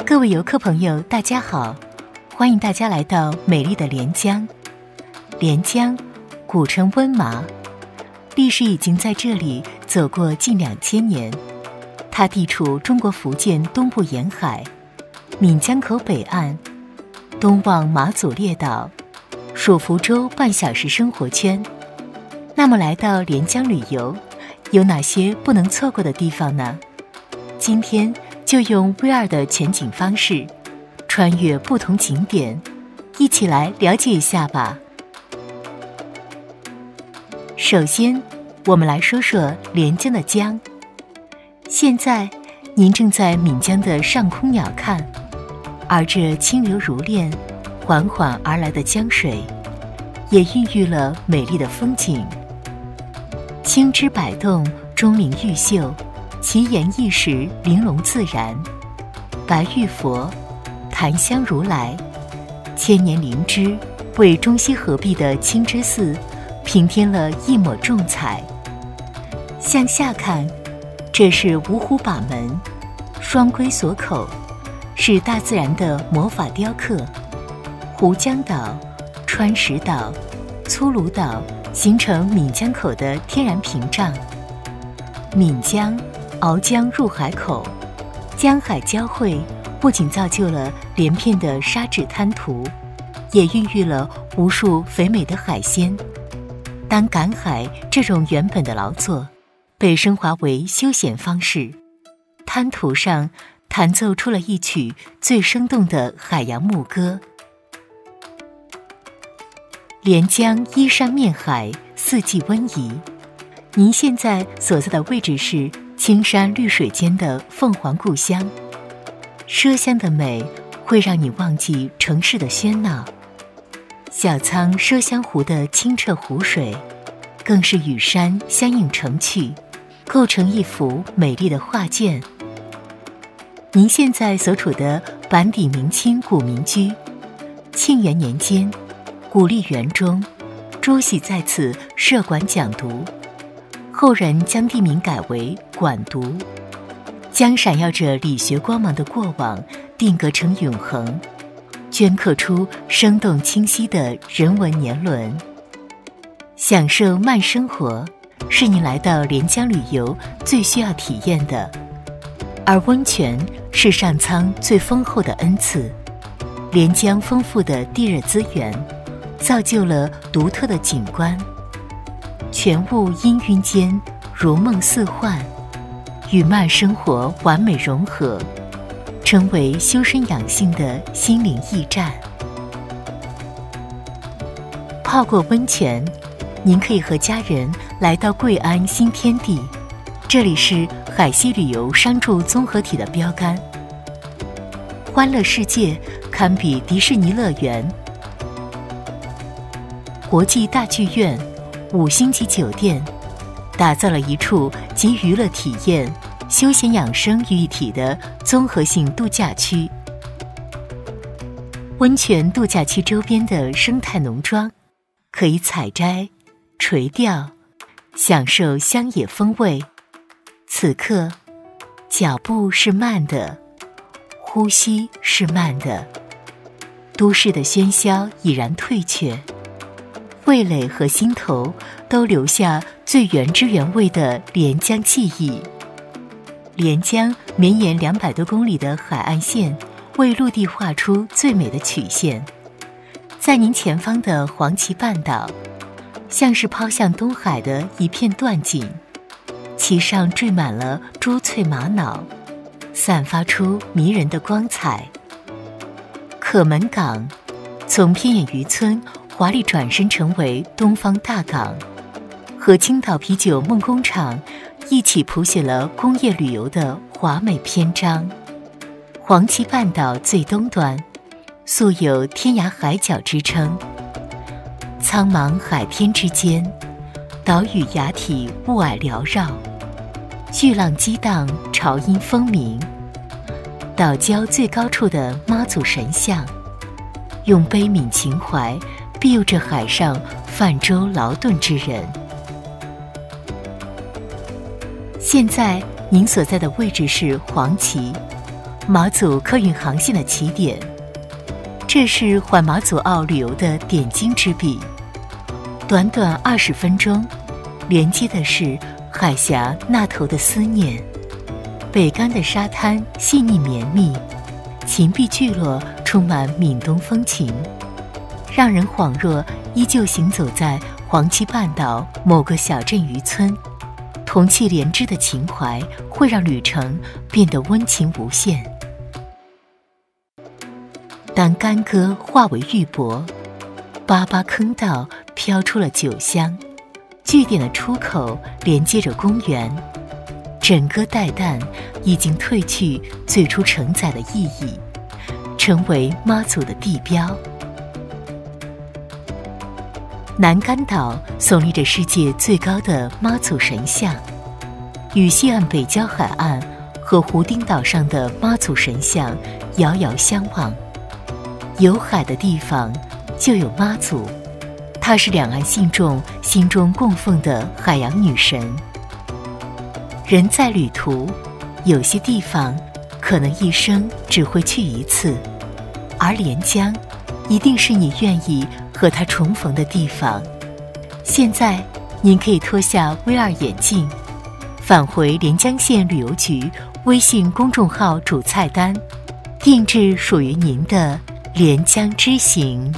各位游客朋友，大家好，欢迎大家来到美丽的连江。连江，古称温麻，历史已经在这里走过近2000年。它地处中国福建东部沿海，闽江口北岸，东望马祖列岛，属福州半小时生活圈。那么来到连江旅游，有哪些不能错过的地方呢？今天就用 VR 的全景方式，穿越不同景点，一起来了解一下吧。首先，我们来说说连江的江。现在，您正在闽江的上空鸟瞰，而这清流如练、缓缓而来的江水，也孕育了美丽的风景。青枝摆动，钟灵毓秀，奇岩异石，玲珑自然。白玉佛、檀香如来、千年灵芝，为中西合璧的清之寺平添了一抹重彩。向下看，这是五虎把门，双龟锁口，是大自然的魔法雕刻。湖江岛、川石岛、粗鲁岛形成闽江口的天然屏障。闽江、鳌江入海口，江海交汇，不仅造就了连片的沙质滩涂，也孕育了无数肥美的海鲜。当赶海这种原本的劳作被升华为休闲方式，滩涂上弹奏出了一曲最生动的海洋牧歌。连江依山面海，四季温宜。您现在所在的位置是青山绿水间的凤凰故乡，麝香的美会让你忘记城市的喧闹。小仓麝香湖的清澈湖水，更是与山相映成趣，构成一幅美丽的画卷。您现在所处的坂底明清古民居，庆元年间，古立园中，朱熹在此设馆讲读，后人将地名改为馆读，将闪耀着理学光芒的过往定格成永恒，镌刻出生动清晰的人文年轮。享受慢生活，是你来到连江旅游最需要体验的，而温泉是上苍最丰厚的恩赐。连江丰富的地热资源，造就了独特的景观，泉雾氤氲间如梦似幻，与慢生活完美融合，成为修身养性的心灵驿站。泡过温泉，您可以和家人来到贵安新天地，这里是海西旅游商住综合体的标杆。欢乐世界堪比迪士尼乐园，国际大剧院、5星级酒店，打造了一处集娱乐体验、休闲养生于一体的综合性度假区。温泉度假区周边的生态农庄，可以采摘、垂钓，享受乡野风味。此刻，脚步是慢的，呼吸是慢的，都市的喧嚣已然退却，味蕾和心头都留下最原汁原味的连江记忆。连江绵延200多公里的海岸线，为陆地画出最美的曲线。在您前方的黄岐半岛，像是抛向东海的一片断锦，其上缀满了珠翠玛瑙，散发出迷人的光彩。可门港从偏远渔村华丽转身成为东方大港，和青岛啤酒梦工厂一起谱写了工业旅游的华美篇章。黄岐半岛最东端，素有天涯海角之称。苍茫海天之间，岛屿崖体雾霭缭绕，巨浪激荡，潮音风鸣。岛礁最高处的妈祖神像，用悲悯情怀庇佑着海上泛舟劳顿之人。现在您所在的位置是黄岐，马祖客运航线的起点。这是环马祖澳旅游的点睛之笔。短短20分钟，连接的是海峡那头的思念。北竿的沙滩细腻绵密，芹壁聚落充满闽东风情，让人恍若依旧行走在黄岐半岛某个小镇渔村。同气连枝的情怀会让旅程变得温情无限。当干戈化为玉帛，粑粑坑道飘出了酒香，据点的出口连接着公园，整个带弹已经褪去最初承载的意义，成为妈祖的地标。南竿岛耸立着世界最高的妈祖神像，与西岸北礁海岸和湖丁岛上的妈祖神像遥遥相望。有海的地方就有妈祖，她是两岸信众心中供奉的海洋女神。人在旅途，有些地方可能一生只会去一次，而连江一定是你愿意和它重逢的地方。现在您可以脱下 VR 眼镜，返回连江县旅游局微信公众号主菜单，定制属于您的连江之行。